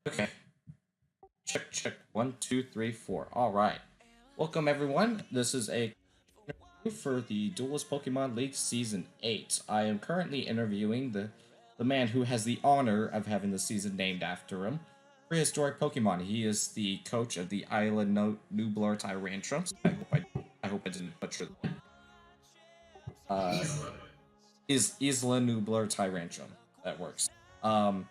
Okay. Check, check. 1, 2, 3, 4. All right. Welcome, everyone. This is a interview for the Duelist Pokemon League Season 8. I am currently interviewing the man who has the honor of having the season named after him, Prehistoric Pokemon. He is the coach of the Island Nublar Tyrantrums. I hope I didn't butcher that. Uh, Isla. is Isla Nublar Tyrantrum. That works. Um,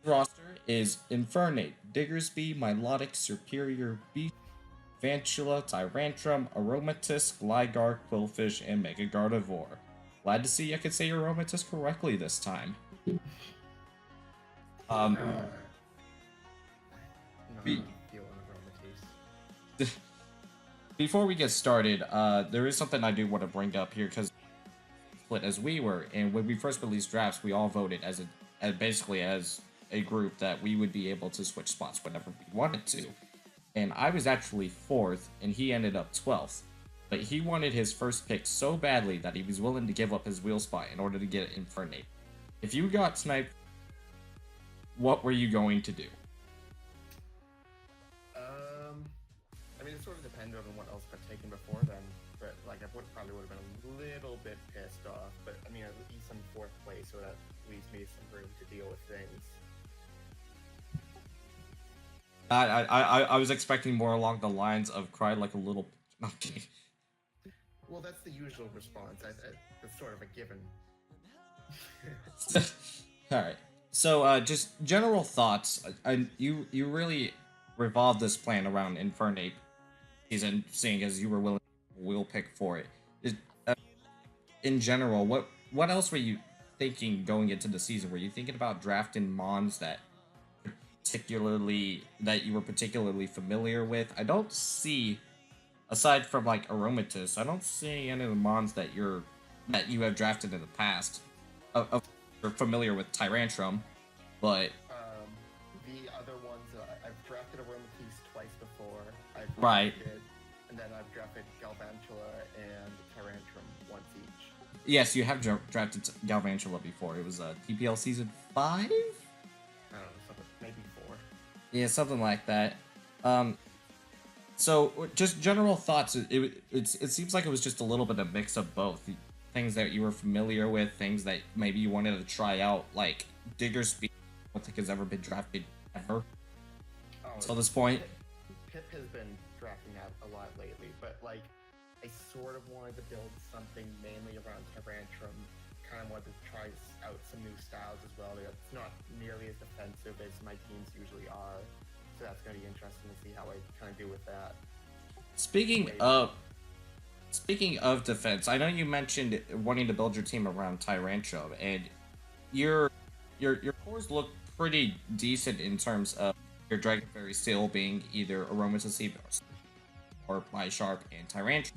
roster is Infernape, Diggersby, Milotic, Superior Beast, Vantula, Tyrantrum, Aromatisse, Gligar, Quillfish, and Mega Gardevoir. Glad to see I could say Aromatisse correctly this time. Um, Not be- feeling aromatase. before we get started, there is something I do want to bring up here because split as we were, and when we first released drafts, we all voted as basically as a group that we would be able to switch spots whenever we wanted to. And I was actually 4th, and he ended up 12th. But he wanted his first pick so badly that he was willing to give up his wheel spot in order to get Infernape. If you got sniped, what were you going to do? I mean, it sort of depended on what else got taken before then. But like, I probably would have been a little bit pissed off. But I mean, at least I'm 4th place, so that leaves me some room to deal with things. I was expecting more along the lines of cry like a little. No, I'm kidding. Well, that's the usual response. It's sort of a given. All right. So, just general thoughts. You really revolved this plan around Infernape season, seeing as you were willing to wheel pick for it. Is, in general, what else were you thinking going into the season? Were you thinking about drafting mons that you were particularly familiar with? I don't see, aside from like Aromatisse, I don't see any of the mons that you have drafted in the past. You're familiar with Tyrantrum, but The other ones, I've drafted Aromatisse twice before. I've right. drafted, and then I've drafted Galvantula and Tyrantrum once each. Yes, you have drafted Galvantula before. It was DPL season 5. I don't know, maybe 4. Yeah, something like that. So just general thoughts. It seems like it was just a little bit of mix of both. Things that you were familiar with, things that maybe you wanted to try out, like Diggersby. I don't think has ever been drafted ever until this point. Pip has been drafting out a lot lately, but like, I sort of wanted to build something mainly around Tyrantrum. Kind of wanted to try out some new styles as well. It's not nearly as defensive as my teams usually are, so that's going to be interesting to see how I kind of do with that. Speaking of defense, I know you mentioned wanting to build your team around Tyrantrum, and your cores look pretty decent in terms of your Dragon Fairy still being either Aromatisse or Bisharp and Tyrantrum.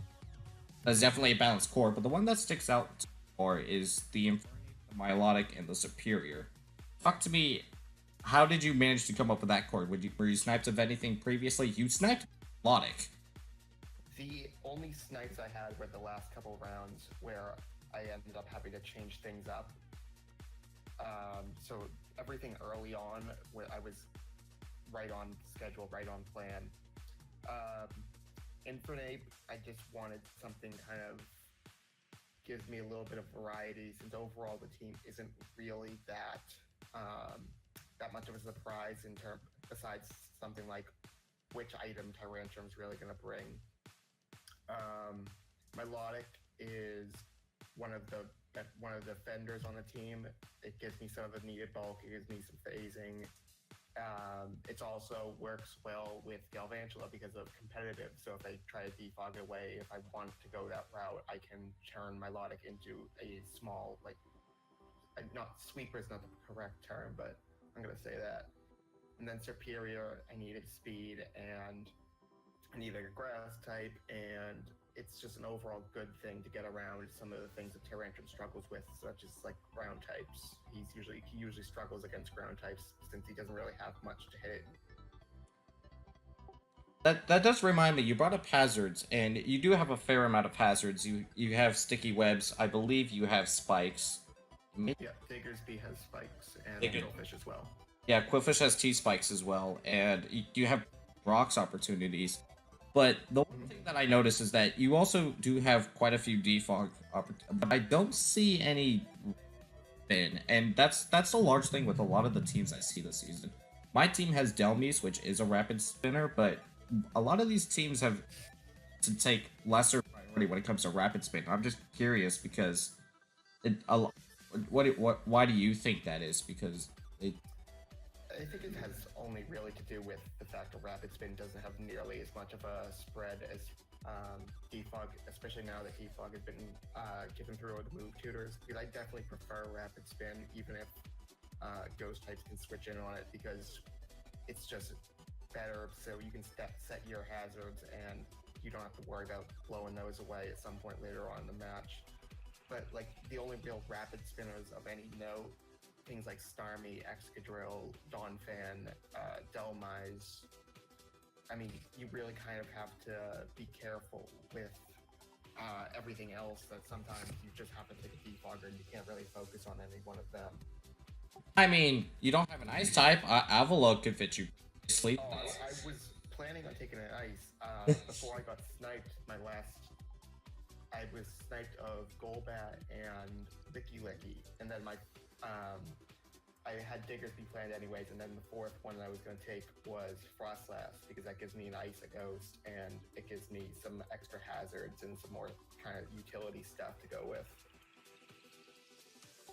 That's definitely a balanced core, but the one that sticks out more is the Milotic and the Superior. Talk to me. How did you manage to come up with that core? Were you sniped of anything previously? You sniped Milotic. The only snipes I had were the last couple rounds where I ended up having to change things up. So everything early on, where I was right on schedule, right on plan. Infernape, I just wanted something kind of gives me a little bit of variety, since overall the team isn't really that much of a surprise in terms, besides something like which item Tyrantrum's really going to bring. Milotic is one of the fenders on the team. It gives me some of the needed bulk. It gives me some phasing. It also works well with Galvantula because of competitive. So if I try to defog it away, if I want to go that route, I can turn Milotic into a small, like, not sweeper is not the correct term, but I'm gonna say that. And then Superior, I needed speed and I needed a grass type, and it's just an overall good thing to get around some of the things that Tyrantrum struggles with, such as like ground types. He usually struggles against ground types since he doesn't really have much to hit. That does remind me. You brought up hazards, and you do have a fair amount of hazards. You have sticky webs. I believe you have spikes. Yeah, Diggersby has spikes and Goldfish as well. Yeah, Quillfish has T spikes as well, and you have rocks opportunities. But the one thing that I notice is that you also do have quite a few defog opportunities, but I don't see any spin, and that's a large thing with a lot of the teams I see this season. My team has Delmise, which is a rapid spinner, but a lot of these teams have to take lesser priority when it comes to rapid spin. I'm just curious because it, a, lo- what why do you think that is? Because it I think it has only really to do with the fact that Rapid Spin doesn't have nearly as much of a spread as Defog, especially now that Defog has been given through the move tutors. Because I definitely prefer Rapid Spin, even if Ghost types can switch in on it, because it's just better. So you can set your hazards, and you don't have to worry about blowing those away at some point later on in the match. But like the only real rapid spinners of any note, things like Starmie, Excadrill, Donphan, Delmise. I mean, you really kind of have to be careful with everything else. That sometimes you just have to take a defogger and you can't really focus on any one of them. I mean, you don't have an ice type. Avalok could fit you. Sleep. Oh, I was planning on taking an ice before I got sniped. I was sniped of Golbat and Licky Licky, and then I had Diggersby planned anyways, and then the fourth one that I was going to take was Frostlass, because that gives me an Ice, a Ghost, and it gives me some extra hazards and some more kind of utility stuff to go with.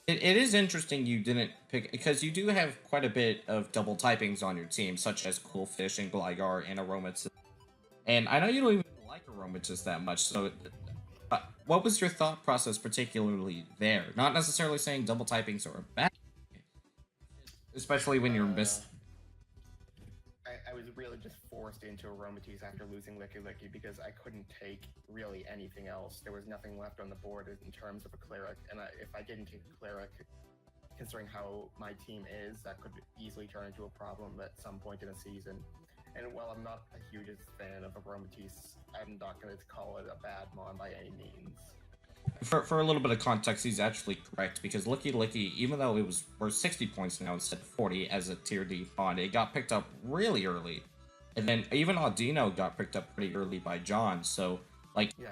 It is interesting you didn't pick because you do have quite a bit of double typings on your team, such as Coolfish and Gligar and Aromatisse. And I know you don't even like Aromatisse that much, so what was your thought process particularly there? Not necessarily saying double typings are bad, especially when you're I was really just forced into Aromatisse after losing Licky Licky because I couldn't take really anything else. There was nothing left on the board in terms of a Cleric, and if I didn't take a Cleric, considering how my team is, that could easily turn into a problem at some point in a season. And while I'm not a hugest fan of Aromatisse, I'm not going to call it a bad mon by any means. For a little bit of context, he's actually correct because Licky Licky, even though it was worth 60 points now instead of 40 as a tier D bond, it got picked up really early. And then even Audino got picked up pretty early by John, so like yeah,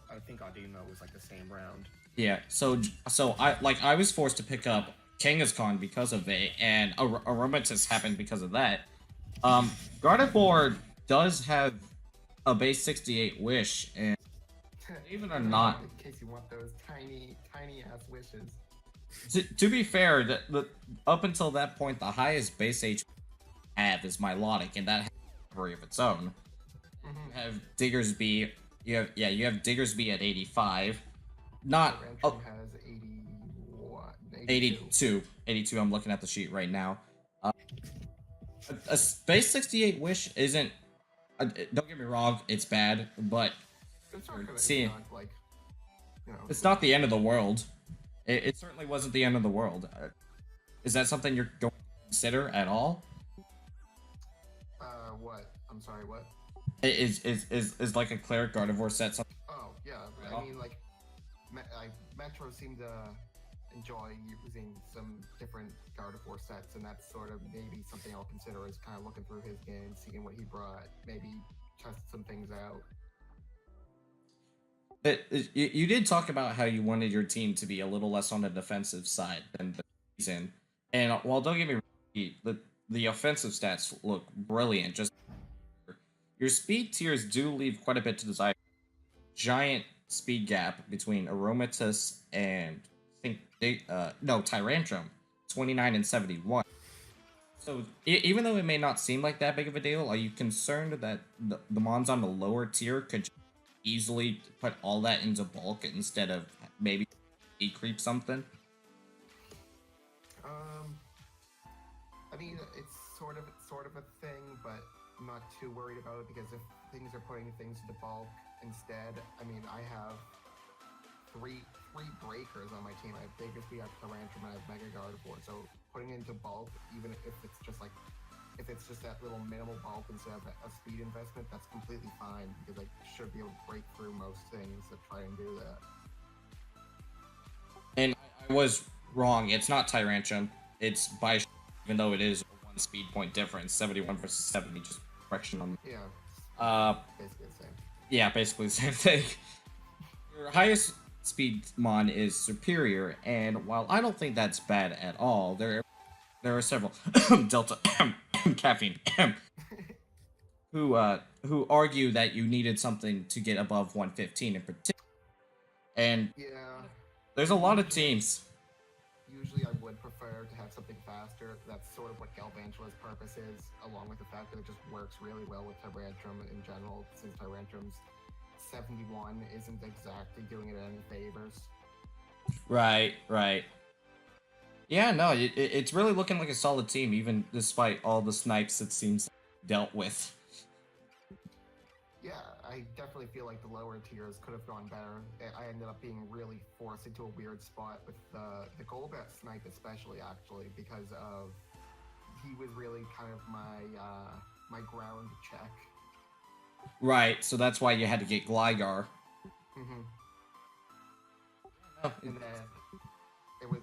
I think Audino was like the same round. Yeah, so I was forced to pick up Kangaskhan because of it, and Aromatisse happened because of that. Gardevoir does have a base 68 wish, and even or not, in case you want those tiny ass wishes. To be fair, up until that point, the highest base HP I have is Milotic, and that has a recovery of its own. You have Diggersby. You have Diggersby at 85. Not has 82. 82. I'm looking at the sheet right now. A base 68 wish isn't. Don't get me wrong, it's bad, but it's not like, it's not the end of the world. It certainly wasn't the end of the world. Is that something you're going to consider at all? What? I'm sorry, what? Is like a Cleric Gardevoir set something? Oh, yeah. I mean, like, Metro seemed to enjoy using some different Gardevoir sets, and that's sort of maybe something I'll consider is kind of looking through his game, seeing what he brought, maybe test some things out. But you did talk about how you wanted your team to be a little less on the defensive side than the season, and while don't get me wrong, the offensive stats look brilliant. Just your speed tiers do leave quite a bit to desire. Giant speed gap between Aromatisse and Tyrantrum, 29 and 71. So even though it may not seem like that big of a deal, are you concerned that the mons on the lower tier could easily put all that into bulk instead of maybe decreep something? I mean, it's sort of a thing, but I'm not too worried about it because if things are putting things into bulk instead, I mean, I have three breakers on my team. I have Diggersby, I have Tyrantrum, and I have Mega Gardevoir. So putting it into bulk, even if it's just that little minimal bulk instead of a speed investment, that's completely fine because I should be able to break through most things to try and do that. And I was wrong. It's not Tyrantrum. It's by even though it is speed point difference, 71 versus 70, just correction on. Yeah. Basically the same. Yeah, basically the same thing. Your highest speed mon is superior, and while I don't think that's bad at all, there are several Delta caffeine who argue that you needed something to get above 115 in particular. And yeah, there's a lot of teams. Usually I would prefer to have something faster. That's sort of what Galvantula's purpose is, along with the fact that it just works really well with Tyrantrum in general, since Tyrantrum's 71 isn't exactly doing it any favors. Right. Yeah, no, it's really looking like a solid team, even despite all the snipes it seems dealt with. Yeah, I definitely feel like the lower tiers could have gone better. I ended up being really forced into a weird spot with the Golbat snipe, especially actually, because of he was really kind of my ground check. Right, so that's why you had to get Gligar. Mm-hmm. Oh, and then he was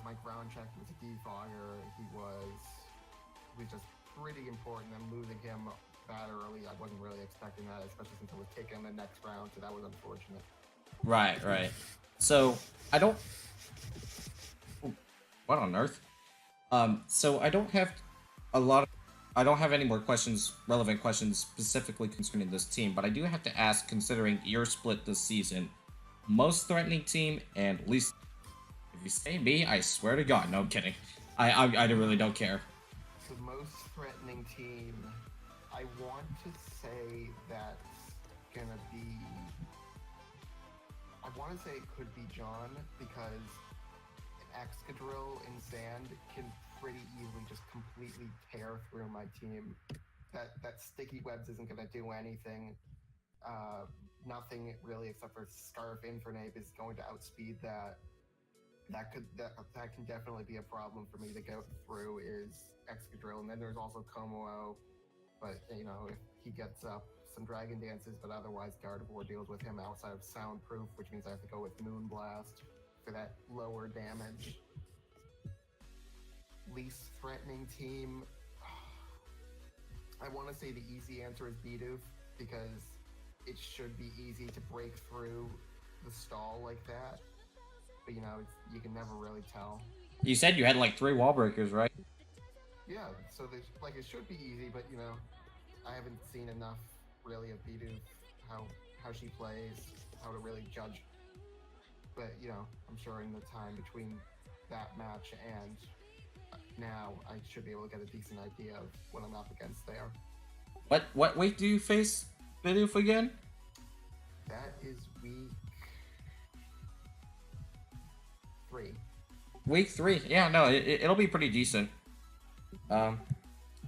my ground check. He was a defogger. He was just pretty important. And losing him that early, I wasn't really expecting that, especially since I was taking him the next round, so that was unfortunate. Right. So, I don't... What on earth? So I don't have I don't have any more relevant questions specifically concerning this team, but I do have to ask, considering your split this season, most threatening team and least... If you say me, I swear to God, no, I'm kidding. I really don't care. The most threatening team, I want to say that's gonna be... I want to say it could be John, because an Excadrill in Sand can pretty easily just completely tear through my team. That Sticky Webs isn't gonna do anything. Nothing really except for Scarf Infernape is going to outspeed that. That can definitely be a problem for me to go through is Excadrill, and then there's also Como, but you know, if he gets up some Dragon Dances, but otherwise Gardevoir deals with him outside of Soundproof, which means I have to go with Moonblast for that lower damage. Least threatening team, I want to say the easy answer is Bidoof, because it should be easy to break through the stall like that. But you know, you can never really tell. You said you had like 3 wall breakers, right? Yeah, so there's like it should be easy, but you know, I haven't seen enough really of Bidoof, how she plays, how to really judge. But you know, I'm sure in the time between that match and now, I should be able to get a decent idea of what I'm up against there. What weight do you face Bidoof again? That is week 3. Week 3, yeah, no, it'll be pretty decent. Yeah,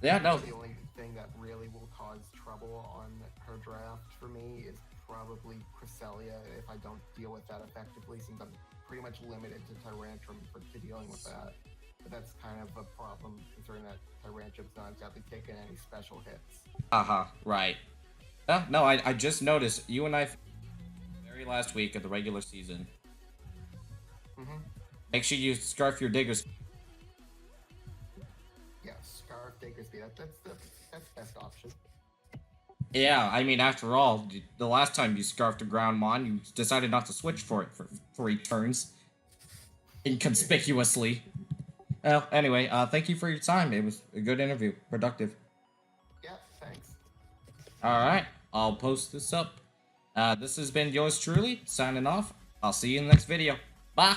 no. The only thing that really will cause trouble on her draft for me is probably Cresselia if I don't deal with that effectively, since I'm pretty much limited to Tyrantrum to dealing with that. But that's kind of a problem, considering that Tyrantrum's not exactly taking any special hits. Right. No, I just noticed, you and I, very last week of the regular season. Mm-hmm. Make sure you scarf your diggers. Yeah, Scarf Diggersby, that's best option. Yeah, I mean, after all, the last time you scarfed a ground mon, you decided not to switch for it for 3 turns. Inconspicuously. Well, anyway, thank you for your time. It was a good interview. Productive. Yeah, thanks. Alright, I'll post this up. This has been yours truly, signing off. I'll see you in the next video. Bye!